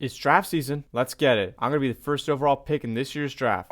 It's draft season. Let's get it. I'm going to be the first overall pick in this year's draft.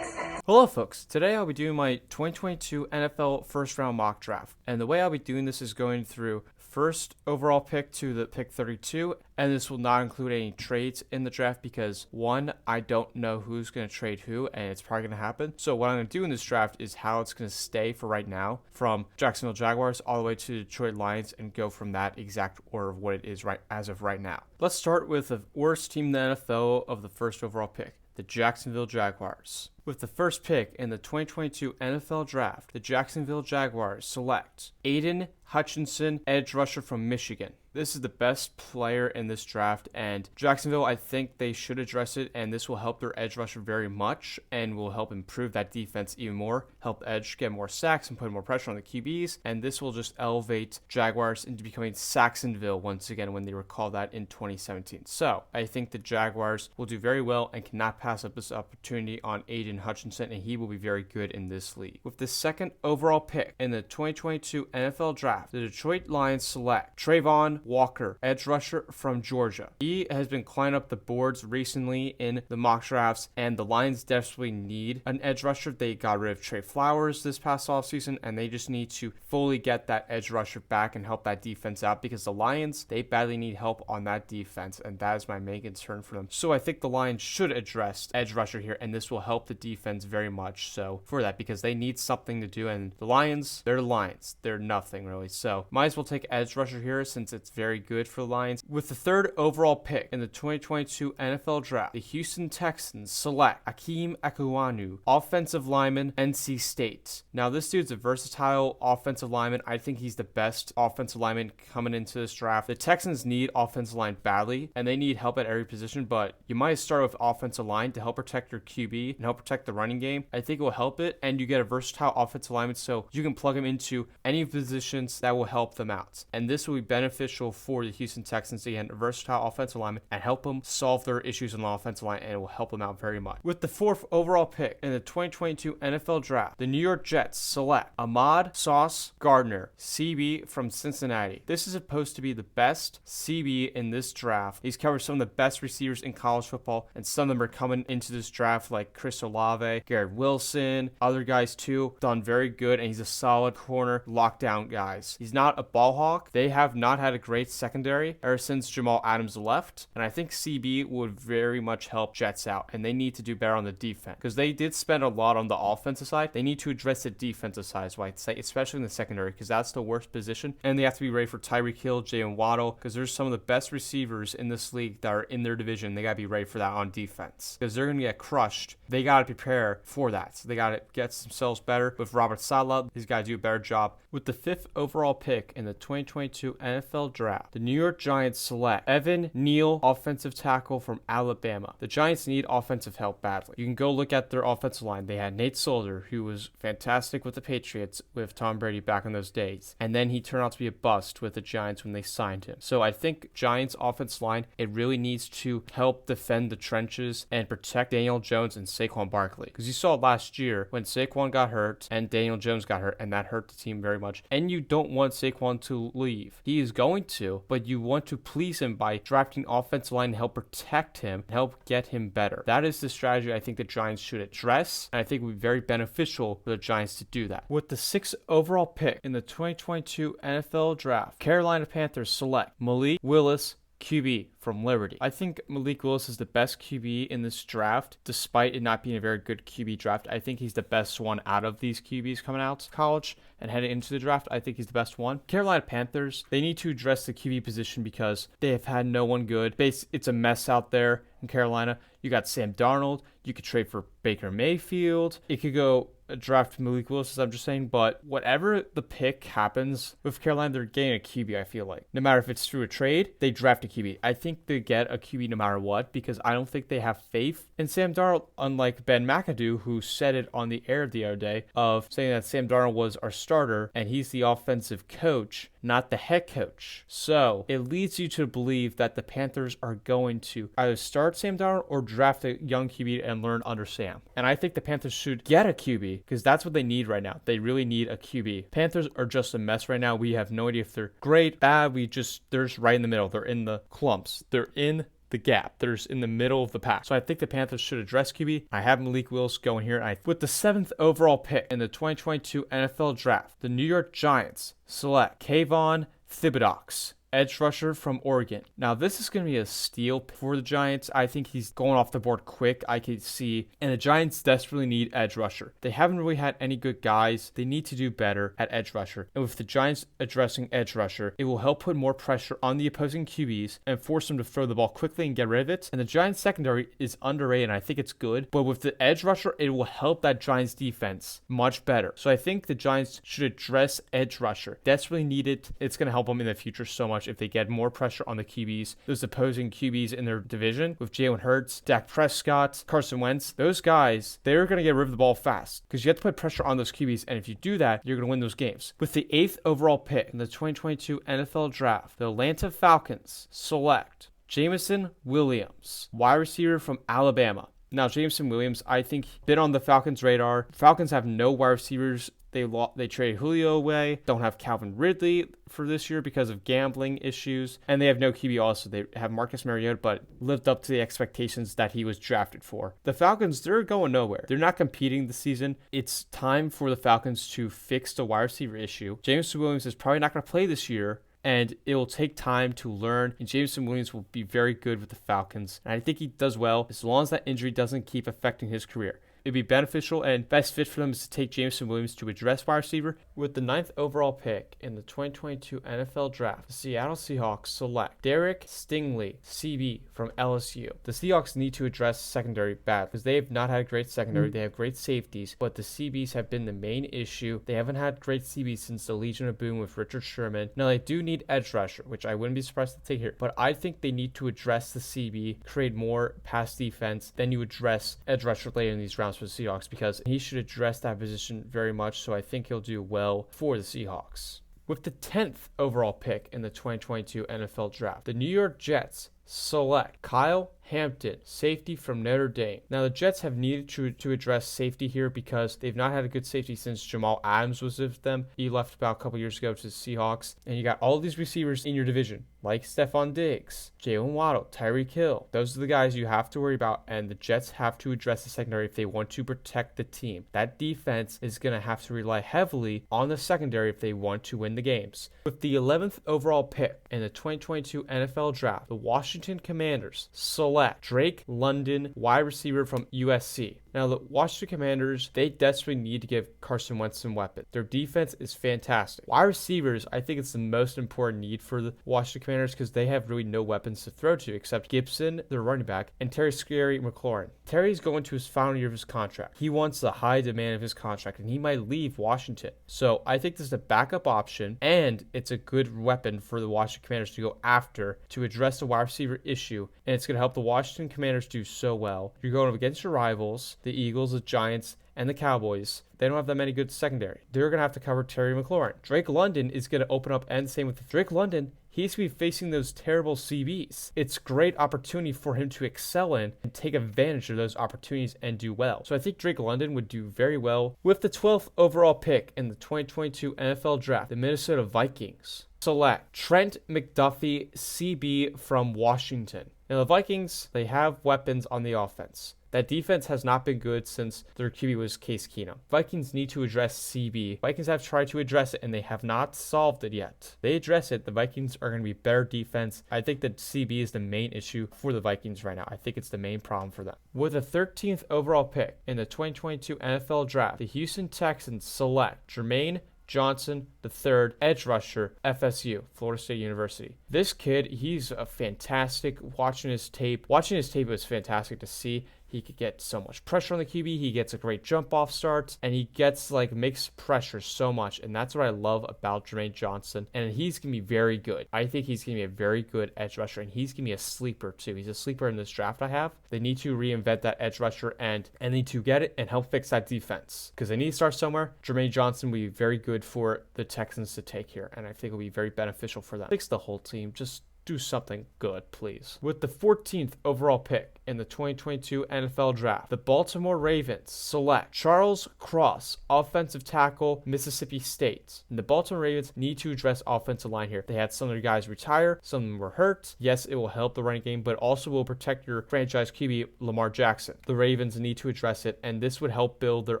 Hello folks, today I'll be doing my 2022 NFL first round mock draft, and the way I'll be doing this is going through first overall pick to the pick 32, and this will not include any trades in the draft because one, I don't know who's going to trade who, and it's probably going to happen. So what I'm going to do in this draft is how it's going to stay for right now from Jacksonville Jaguars all the way to Detroit Lions and go from that exact order of what it is right as of right now. Let's start with the worst team in the NFL of the first overall pick, the Jacksonville Jaguars. With the first pick in the 2022 NFL Draft, the Jacksonville Jaguars select Aiden Hutchinson, edge rusher from Michigan. This is the best player in this draft, and Jacksonville, I think they should address it, and this will help their edge rusher very much and will help improve that defense even more, help edge get more sacks and put more pressure on the QBs, and this will just elevate Jaguars into becoming Saxonville once again when they recall that in 2017. So I think the Jaguars will do very well and cannot pass up this opportunity on Aiden Hutchinson, and he will be very good in this league. With the second overall pick in the 2022 NFL Draft, the Detroit Lions select Trayvon Walker, edge rusher from Georgia. He has been climbing up the boards recently in the mock drafts, and the Lions desperately need an edge rusher. They got rid of Trey Flowers this past offseason, and they just need to fully get that edge rusher back and help that defense out because the Lions, they badly need help on that defense, and that is my main concern for them. So I think the Lions should address edge rusher here, and this will help the defense very much so for that because they need something to do, and the Lions, they're the Lions. They're nothing really. So might as well take edge rusher here since it's very good for the Lions. With the third overall pick in the 2022 NFL Draft, the Houston Texans select Akeem Ekuanu, offensive lineman, NC State. Now this dude's a versatile offensive lineman. I think he's the best offensive lineman coming into this draft. The Texans need offensive line badly, and they need help at every position, but you might start with offensive line to help protect your QB and help protect the running game. I think it will help it, and you get a versatile offensive lineman so you can plug him into any positions that will help them out. And this will be beneficial for the Houston Texans to get a versatile offensive lineman and help them solve their issues on the offensive line, and it will help them out very much. With the fourth overall pick in the 2022 NFL Draft, the New York Jets select Ahmad Sauce Gardner, CB from Cincinnati. This is supposed to be the best CB in this draft. He's covered some of the best receivers in college football, and some of them are coming into this draft like Chris Olave, Garrett Wilson, other guys too, done very good, and he's a solid corner lockdown guys. He's not a ball hawk. They have not had a great secondary ever since Jamal Adams left, and I think CB would very much help Jets out, and they need to do better on the defense because they did spend a lot on the offensive side. They need to address the defensive side, so I'd say, especially in the secondary, because that's the worst position, and they have to be ready for Tyreek Hill, Jalen Waddle, because there's some of the best receivers in this league that are in their division. They got to be ready for that on defense because they're going to get crushed. They got to prepare for that. So they got to get themselves better. With Robert Saleh, he's got to do a better job. With the fifth overall pick in the 2022 NFL Draft, the New York Giants select Evan Neal, offensive tackle from Alabama. The Giants need offensive help badly. You can go look at their offensive line. They had Nate Solder, who was fantastic with the Patriots with Tom Brady back in those days, and then he turned out to be a bust with the Giants when they signed him. So I think Giants offensive line, it really needs to help defend the trenches and protect Daniel Jones and Saquon Barkley, because you saw last year when Saquon got hurt and Daniel Jones got hurt, and that hurt the team very much. And you don't want Saquon to leave. He is going to, but you want to please him by drafting offensive line and help protect him, help get him better. That is the strategy I think the Giants should address, and I think it would be very beneficial for the Giants to do that. With the sixth overall pick in the 2022 NFL Draft, Carolina Panthers select Malik Willis, QB from Liberty. I think Malik Willis is the best QB in this draft, despite it not being a very good QB draft. I think he's the best one out of these QBs coming out of college and heading into the draft. I think he's the best one. Carolina Panthers, they need to address the QB position because they have had no one good. It's a mess out there in Carolina. You got Sam Darnold. You could trade for Baker Mayfield. It could go draft Malik Willis, as I'm just saying, but whatever the pick happens with Carolina, they're getting a QB, I feel like. No matter if it's through a trade, they draft a QB. I think they get a QB no matter what because I don't think they have faith in Sam Darnold, unlike Ben McAdoo, who said it on the air the other day of saying that Sam Darnold was our starter and he's the offensive coach. not the head coach. So it leads you to believe that the Panthers are going to either start Sam Darnold or draft a young QB and learn under Sam. And I think the Panthers should get a QB because that's what they need right now. They really need a QB. Panthers are just a mess right now. We have no idea if they're great, bad. They're just right in the middle. They're in the clumps. They're in the gap. There's in the middle of the pack. So I think the Panthers should address QB. I have Malik Willis going here. With the 7th overall pick in the 2022 NFL Draft, the New York Giants select Kayvon Thibodeaux, edge rusher from Oregon. Now, this is going to be a steal for the Giants. I think he's going off the board quick, I can see. And the Giants desperately need edge rusher. They haven't really had any good guys. They need to do better at edge rusher. And with the Giants addressing edge rusher, it will help put more pressure on the opposing QBs and force them to throw the ball quickly and get rid of it. And the Giants secondary is underrated, and I think it's good. But with the edge rusher, it will help that Giants defense much better. So I think the Giants should address edge rusher. Desperately need it. It's going to help them in the future so much if they get more pressure on the QBs, those opposing QBs in their division with Jalen Hurts, Dak Prescott, Carson Wentz. Those guys, they're going to get rid of the ball fast because you have to put pressure on those QBs, and if you do that, you're going to win those games. With the 8th overall pick in the 2022 NFL Draft, the Atlanta Falcons select Jameson Williams, wide receiver from Alabama. Now, Jameson Williams, I think, been on the Falcons' radar. Falcons have no wide receivers. They traded Julio away. Don't have Calvin Ridley for this year because of gambling issues. And they have no QB also. They have Marcus Mariota, but lived up to the expectations that he was drafted for. The Falcons, they're going nowhere. They're not competing this season. It's time for the Falcons to fix the wide receiver issue. Jameson Williams is probably not going to play this year, and it will take time to learn. And Jameson Williams will be very good with the Falcons. And I think he does well as long as that injury doesn't keep affecting his career. It'd be beneficial and best fit for them is to take Jameson Williams to address wide receiver. With the 9th overall pick in the 2022 NFL Draft, the Seattle Seahawks select Derek Stingley, CB from LSU. The Seahawks need to address secondary bad because they have not had a great secondary. They have great safeties, but the CBs have been the main issue. They haven't had great CBs since the Legion of Boom with Richard Sherman. Now, they do need edge rusher, which I wouldn't be surprised to take here, but I think they need to address the CB, create more pass defense, then you address edge rusher later in these rounds for the Seahawks because he should address that position very much, so I think he'll do well for the Seahawks. With the 10th overall pick in the 2022 NFL Draft, the New York Jets select Kyle Hampton, safety from Notre Dame. Now, the Jets have needed to address safety here because they've not had a good safety since Jamal Adams was with them. He left about a couple years ago to the Seahawks. And you got all these receivers in your division, like Stephon Diggs, Jalen Waddle, Tyreek Hill. Those are the guys you have to worry about, and the Jets have to address the secondary if they want to protect the team. That defense is going to have to rely heavily on the secondary if they want to win the games. With the 11th overall pick in the 2022 NFL Draft, the Washington Commanders select Drake London, wide receiver from USC. Now, the Washington Commanders, they desperately need to give Carson Wentz some weapons. Their defense is fantastic. Wide receivers, I think it's the most important need for the Washington Commanders because they have really no weapons to throw to except Gibson, their running back, and Terry Scary McLaurin. Terry's going to his final year of his contract. He wants the high demand of his contract, and he might leave Washington. So I think this is a backup option, and it's a good weapon for the Washington Commanders to go after to address the wide receiver issue, and it's going to help the Washington Commanders do so well. You're going up against your rivals, the Eagles, the Giants, and the Cowboys. They don't have that many good secondary. They're going to have to cover Terry McLaurin. Drake London is going to open up, and same with Drake London. He's going to be facing those terrible CBs. It's a great opportunity for him to excel in and take advantage of those opportunities and do well. So I think Drake London would do very well. With the 12th overall pick in the 2022 NFL Draft, the Minnesota Vikings select Trent McDuffie, CB from Washington. Now, the Vikings, they have weapons on the offense. That defense has not been good since their QB was Case Keenum. Vikings need to address CB. Vikings have tried to address it, and they have not solved it yet. They address it, the Vikings are going to be better defense. I think that CB is the main issue for the Vikings right now. I think it's the main problem for them. With the 13th overall pick in the 2022 NFL Draft, the Houston Texans select Jermaine Johnson III, edge rusher, FSU, Florida State University. This kid, he's a fantastic. Watching his tape was fantastic to see. He could get so much pressure on the QB. He gets a great jump off start, and he gets makes pressure so much. And that's what I love about Jermaine Johnson. And he's going to be very good. I think he's going to be a very good edge rusher, and he's going to be a sleeper too. He's a sleeper in this draft I have. They need to reinvent that edge rusher and need to get it and help fix that defense because they need to start somewhere. Jermaine Johnson will be very good for the Texans to take here, and I think it'll be very beneficial for them. Fix the whole team. Just do something good, please. With the 14th overall pick in the 2022 NFL Draft, the Baltimore Ravens select Charles Cross, offensive tackle, Mississippi State. And the Baltimore Ravens need to address offensive line here. They had some of their guys retire, some of them were hurt. Yes, it will help the running game, but also will protect your franchise QB, Lamar Jackson. The Ravens need to address it, and this would help build their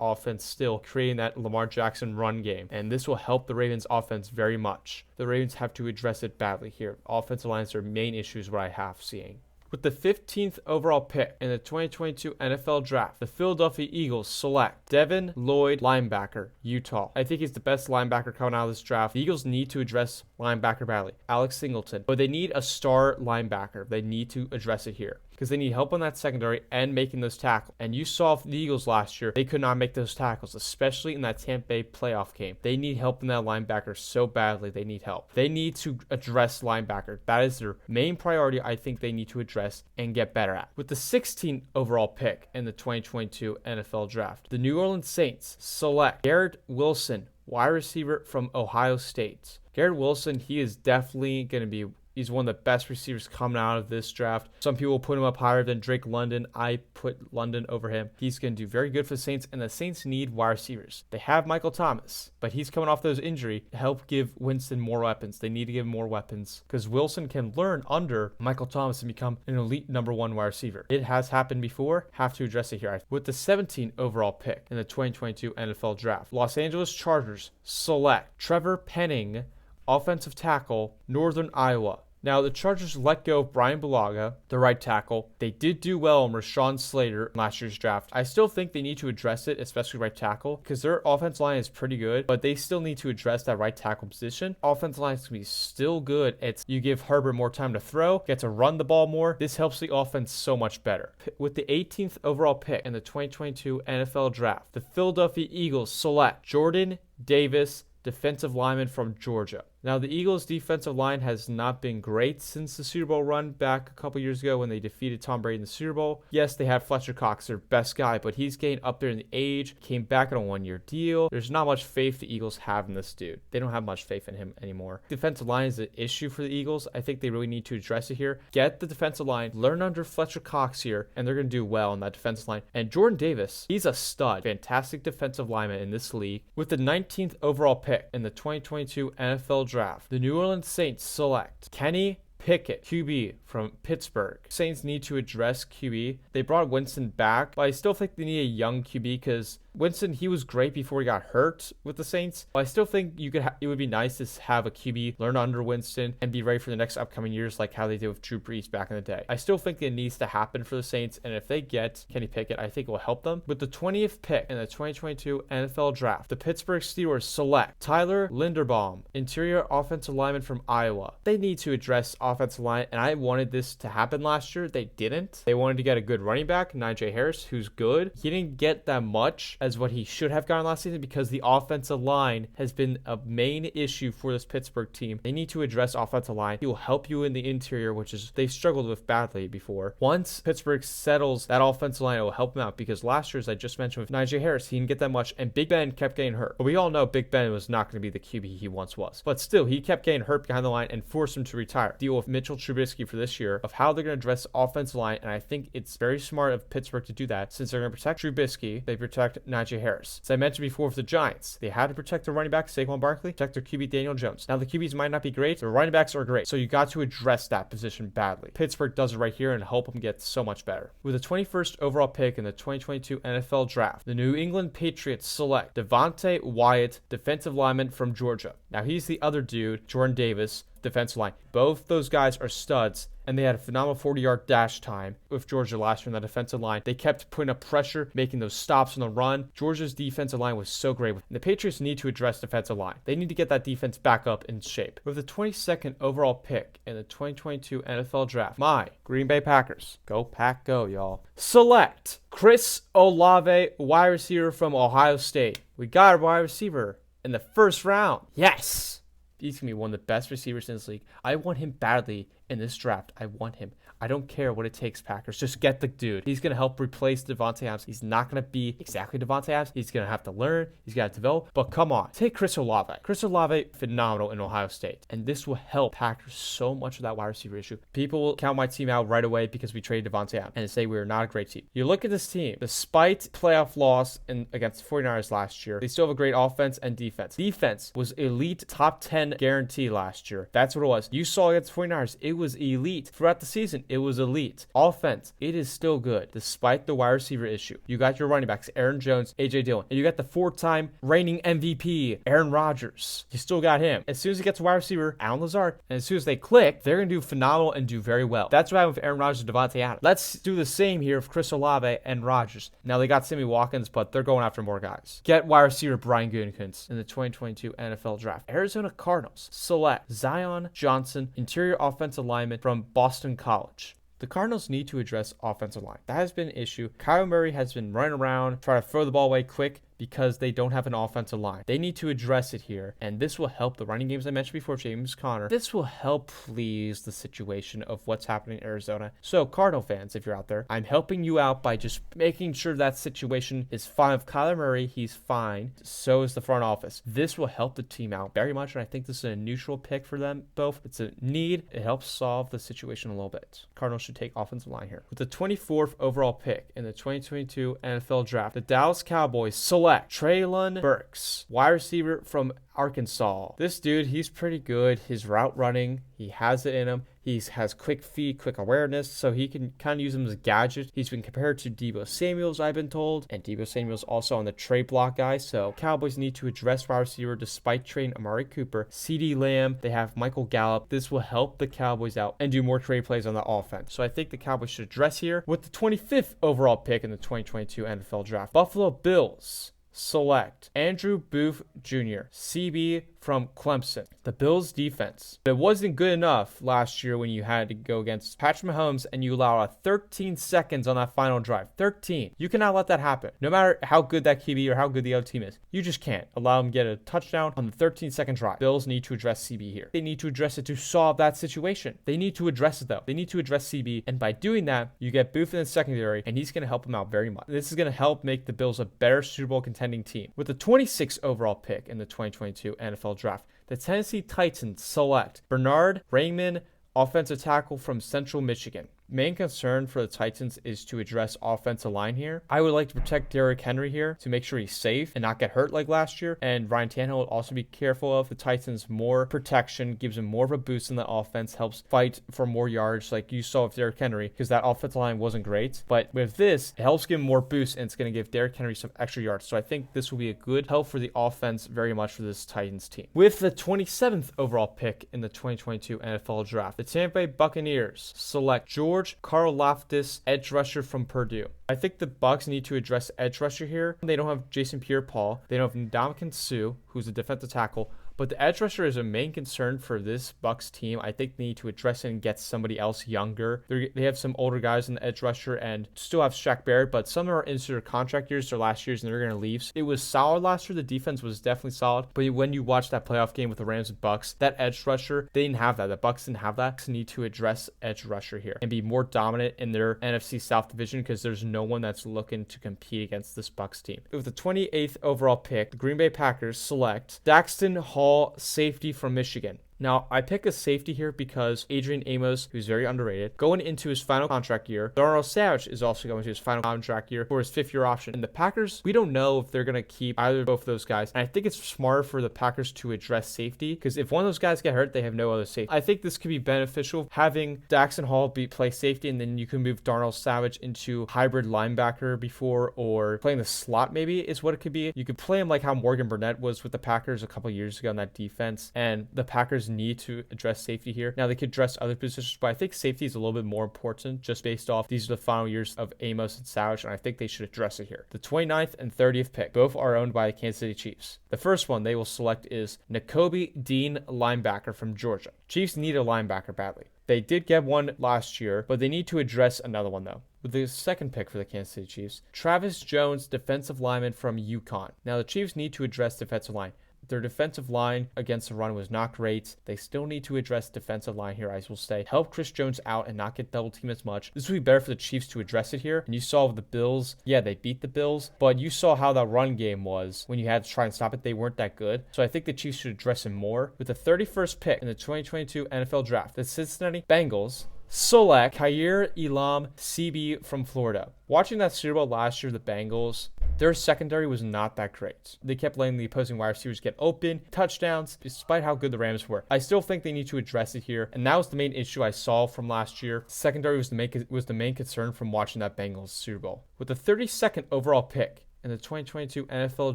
offense still, creating that Lamar Jackson run game. And this will help the Ravens offense very much. The Ravens have to address it badly here. Offensive lines are main issues what I have seeing. With the 15th overall pick in the 2022 NFL Draft, the Philadelphia Eagles select Devin Lloyd, linebacker, Utah. I think he's the best linebacker coming out of this draft. The Eagles need to address linebacker badly. Alex Singleton. But they need a star linebacker. They need to address it here because they need help on that secondary and making those tackles. And you saw the Eagles last year, they could not make those tackles, especially in that Tampa Bay playoff game. They need help in that linebacker so badly. They need help. They need to address linebacker. That is their main priority. I think they need to address and get better at. With the 16th overall pick in the 2022 NFL Draft, the New Orleans Saints select Garrett Wilson, wide receiver from Ohio State. Garrett Wilson, he is definitely going to be he's one of the best receivers coming out of this draft. Some people put him up higher than Drake London. I put London over him. He's going to do very good for the Saints, and the Saints need wide receivers. They have Michael Thomas, but he's coming off those injury to help give Winston more weapons. They need to give him more weapons because Wilson can learn under Michael Thomas and become an elite number one wide receiver. It has happened before. Have to address it here. With the 17th overall pick in the 2022 NFL Draft, Los Angeles Chargers select Trevor Penning, offensive tackle, Northern Iowa. Now, the Chargers let go of Brian Bulaga, the right tackle. They did do well on Rashawn Slater in last year's draft. I still think they need to address it, especially right tackle, because their offensive line is pretty good, but they still need to address that right tackle position. Offensive line is going to be still good. It's you give Herbert more time to throw, get to run the ball more. This helps the offense so much better. With the 18th overall pick in the 2022 NFL Draft, the Philadelphia Eagles select Jordan Davis, defensive lineman from Georgia. Now, the Eagles' defensive line has not been great since the Super Bowl run back a couple years ago when they defeated Tom Brady in the Super Bowl. Yes, they had Fletcher Cox, their best guy, but he's getting up there in the age, came back on a one-year deal. There's not much faith the Eagles have in this dude. They don't have much faith in him anymore. Defensive line is an issue for the Eagles. I think they really need to address it here. Get the defensive line, learn under Fletcher Cox here, and they're going to do well on that defensive line. And Jordan Davis, he's a stud, fantastic defensive lineman in this league. With the 19th overall pick in the 2022 NFL Draft, the New Orleans Saints select Kenny Pickett, QB from Pittsburgh. Saints need to address QB. They brought Winston back, but I still think they need a young QB because Winston, he was great before he got hurt with the Saints. But I still think it would be nice to have a QB learn under Winston and be ready for the next upcoming years like how they did with Drew Brees back in the day. I still think it needs to happen for the Saints, and if they get Kenny Pickett, I think it will help them. With the 20th pick in the 2022 NFL Draft, the Pittsburgh Steelers select Tyler Linderbaum, interior offensive lineman from Iowa. They need to address offensive line, and I wanted this to happen last year. They didn't. They wanted to get a good running back, Najee Harris, who's good. He didn't get that much as what he should have gotten last season because the offensive line has been a main issue for this Pittsburgh team. They need to address offensive line. He will help you in the interior, which is they've struggled with badly before. Once Pittsburgh settles that offensive line, it will help them out because last year, as I just mentioned with Najee Harris, he didn't get that much, and Big Ben kept getting hurt. But we all know Big Ben was not going to be the QB he once was. But still, he kept getting hurt behind the line and forced him to retire. Deal with Mitchell Trubisky for this year of how they're going to address offensive line, and I think it's very smart of Pittsburgh to do that since they're going to protect Trubisky. They protect Najee Harris. As I mentioned before with the Giants, they had to protect their running back, Saquon Barkley, protect their QB, Daniel Jones. Now, the QBs might not be great, the running backs are great, so you got to address that position badly. Pittsburgh does it right here and help them get so much better. With the 21st overall pick in the 2022 NFL Draft, the New England Patriots select Devontae Wyatt, defensive lineman from Georgia. Now he's the other dude, Jordan Davis, defensive line. Both those guys are studs, and they had a phenomenal 40-yard dash time with Georgia last year on that defensive line. They kept putting up pressure, making those stops on the run. Georgia's defensive line was so great. And the Patriots need to address defensive line. They need to get that defense back up in shape. With the 22nd overall pick in the 2022 NFL Draft, my Green Bay Packers, go Pack go, y'all, select Chris Olave, wide receiver from Ohio State. We got a wide receiver in the first round. Yes! He's going to be one of the best receivers in this league. I want him badly in this draft. I want him. I don't care what it takes, Packers. Just get the dude. He's going to help replace Devontae Adams. He's not going to be exactly Devontae Adams. He's going to have to learn. He's got to develop. But come on. Take Chris Olave. Chris Olave, phenomenal in Ohio State. And this will help Packers so much with that wide receiver issue. People will count my team out right away because we traded Devontae Adams and say we're not a great team. You look at this team. Despite playoff loss against the 49ers last year, they still have a great offense and defense. Defense was elite top 10 guarantee last year. That's what it was. You saw against the 49ers. It was elite. Throughout the season, it was elite. Offense, it is still good despite the wide receiver issue. You got your running backs, Aaron Jones, AJ Dillon, and you got the 4-time reigning MVP, Aaron Rodgers. You still got him. As soon as he gets a wide receiver, Allen Lazard, and as soon as they click, they're going to do phenomenal and do very well. That's what happened with Aaron Rodgers and Devontae Adams. Let's do the same here with Chris Olave and Rodgers. Now they got Sammy Watkins, but they're going after more guys. Get wide receiver Brian Gutekunst in the 2022 NFL Draft. Arizona Cardinals select Zion Johnson, interior offensive lineman from Boston College. The Cardinals need to address offensive line. That has been an issue. Kyler Murray has been running around, trying to throw the ball away quick because they don't have an offensive line. They need to address it here, and this will help the running games I mentioned before, James Conner. This will help please the situation of what's happening in Arizona. So, Cardinal fans, if you're out there, I'm helping you out by just making sure that situation is fine. With Kyler Murray, he's fine. So is the front office. This will help the team out very much, and I think this is a neutral pick for them both. It's a need. It helps solve the situation a little bit. Cardinals should take offensive line here. With the 24th overall pick in the 2022 NFL Draft, the Dallas Cowboys select Treylon Burks, wide receiver from Arkansas. This dude, he's pretty good. His route running, he has it in him. He has quick feet, quick awareness, so he can kind of use him as a gadget. He's been compared to Deebo Samuels, I've been told, and Deebo Samuels also on the trade block guy. So Cowboys need to address wide receiver despite trading Amari Cooper, CeeDee Lamb. They have Michael Gallup. This will help the Cowboys out and do more trade plays on the offense. So I think the Cowboys should address here. With the 25th overall pick in the 2022 NFL Draft, Buffalo Bills select Andrew Booth Jr., CB from Clemson. The Bills defense. It wasn't good enough last year when you had to go against Patrick Mahomes and you allow 13 seconds on that final drive. 13. You cannot let that happen. No matter how good that QB or how good the other team is. You just can't allow them to get a touchdown on the 13-second drive. Bills need to address CB here. They need to address it to solve that situation. They need to address it though. They need to address CB, and by doing that, you get Booth in the secondary, and he's going to help them out very much. This is going to help make the Bills a better Super Bowl contending team. With the 26th overall pick in the 2022 NFL Draft, the Tennessee Titans select Bernard Raymond, offensive tackle from Central Michigan. Main concern for the Titans is to address offensive line here. I would like to protect Derrick Henry here to make sure he's safe and not get hurt like last year. And Ryan Tannehill will also be careful of the Titans. More protection gives him more of a boost in the offense, helps fight for more yards like you saw with Derrick Henry because that offensive line wasn't great. But with this, it helps give him more boost and it's going to give Derrick Henry some extra yards. So I think this will be a good help for the offense very much for this Titans team. With the 27th overall pick in the 2022 NFL Draft, the Tampa Bay Buccaneers select George Karlaftis, edge rusher from Purdue. I think the Bucs need to address edge rusher here. They don't have Jason Pierre-Paul. They don't have Ndamukong Suh, who's a defensive tackle. But the edge rusher is a main concern for this Bucs team. I think they need to address it and get somebody else younger. They have some older guys in the edge rusher and still have Shaq Barrett, but some are into their contract years, their last years, and they're going to leave. It was solid last year. The defense was definitely solid. But when you watch that playoff game with the Rams and Bucs, that edge rusher, they didn't have that. The Bucs didn't have that. They need to address edge rusher here and be more dominant in their NFC South division because there's no one that's looking to compete against this Bucs team. With the 28th overall pick, the Green Bay Packers select Daxton Hall, safety from Michigan. Now, I pick a safety here because Adrian Amos, who's very underrated, going into his final contract year. Darnell Savage is also going to his final contract year for his 5th-year option. And the Packers, we don't know if they're going to keep either or both of those guys. And I think it's smart for the Packers to address safety because if one of those guys get hurt, they have no other safety. I think this could be beneficial having Daxon Hall play safety, and then you can move Darnell Savage into hybrid linebacker before, or playing the slot maybe is what it could be. You could play him like how Morgan Burnett was with the Packers a couple years ago in that defense, and the Packers need to address safety here. Now, they could address other positions, but I think safety is a little bit more important just based off these are the final years of Amos and Savage, and I think they should address it here. The 29th and 30th pick, both are owned by the Kansas City Chiefs. The first one they will select is Nakobe Dean, linebacker from Georgia. Chiefs need a linebacker badly. They did get one last year, but they need to address another one though. With the second pick for the Kansas City Chiefs, Travis Jones, defensive lineman from UConn. Now, the Chiefs need to address defensive line. Their defensive line against the run was not great. They still need to address defensive line here, I will say. Help Chris Jones out and not get double teamed as much. This would be better for the Chiefs to address it here. And you saw with the Bills, yeah, they beat the Bills, but you saw how that run game was when you had to try and stop it. They weren't that good. So I think the Chiefs should address it more. With the 31st pick in the 2022 NFL Draft, the Cincinnati Bengals select Kaiir Elam, CB from Florida. Watching that Super Bowl last year, the Bengals, their secondary was not that great. They kept letting the opposing wide receivers get open, touchdowns, despite how good the Rams were. I still think they need to address it here, and that was the main issue I saw from last year. Secondary was the main concern from watching that Bengals Super Bowl. With the 32nd overall pick in the 2022 NFL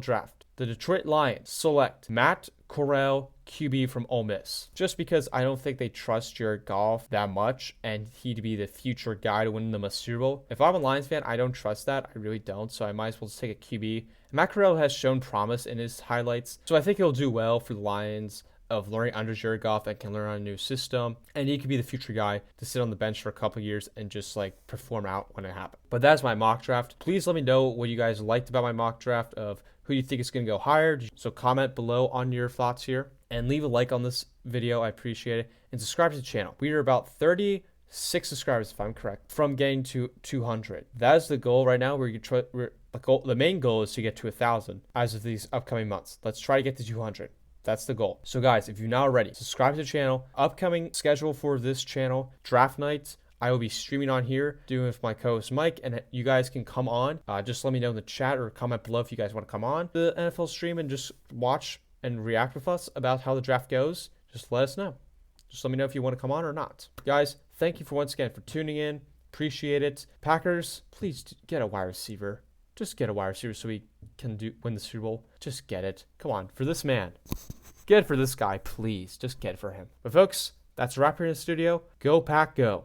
Draft, the Detroit Lions select Matt Corral, QB from Ole Miss. Just because I don't think they trust Jared Goff that much and he to be the future guy to win them a Super Bowl. If I'm a Lions fan, I don't trust that. I really don't. So I might as well just take a QB. Matt Corral has shown promise in his highlights. So I think he'll do well for the Lions of learning under Jared Goff and can learn on a new system. And he could be the future guy to sit on the bench for a couple years and just like perform out when it happens. But that's my mock draft. Please let me know what you guys liked about my mock draft of who you think is going to go higher. So comment below on your thoughts here and leave a like on this video. I appreciate it. And subscribe to the channel. We are about 36 subscribers, if I'm correct, from getting to 200. That is the goal right now. The main goal is to get to 1,000 as of these upcoming months. Let's try to get to 200. That's the goal. So guys, if you're not already, subscribe to the channel. Upcoming schedule for this channel, draft nights. I will be streaming on here, doing with my co-host Mike, and you guys can come on. Just let me know in the chat or comment below if you guys want to come on the NFL stream and just watch and react with us about how the draft goes. Just let us know. Just let me know if you want to come on or not. Guys, thank you once again for tuning in. Appreciate it. Packers, please get a wide receiver. Just get a wide receiver so we can win the Super Bowl. Just get it. Come on, for this man. Get it for this guy, please. Just get it for him. But folks, that's a wrap here in the studio. Go Pack, go.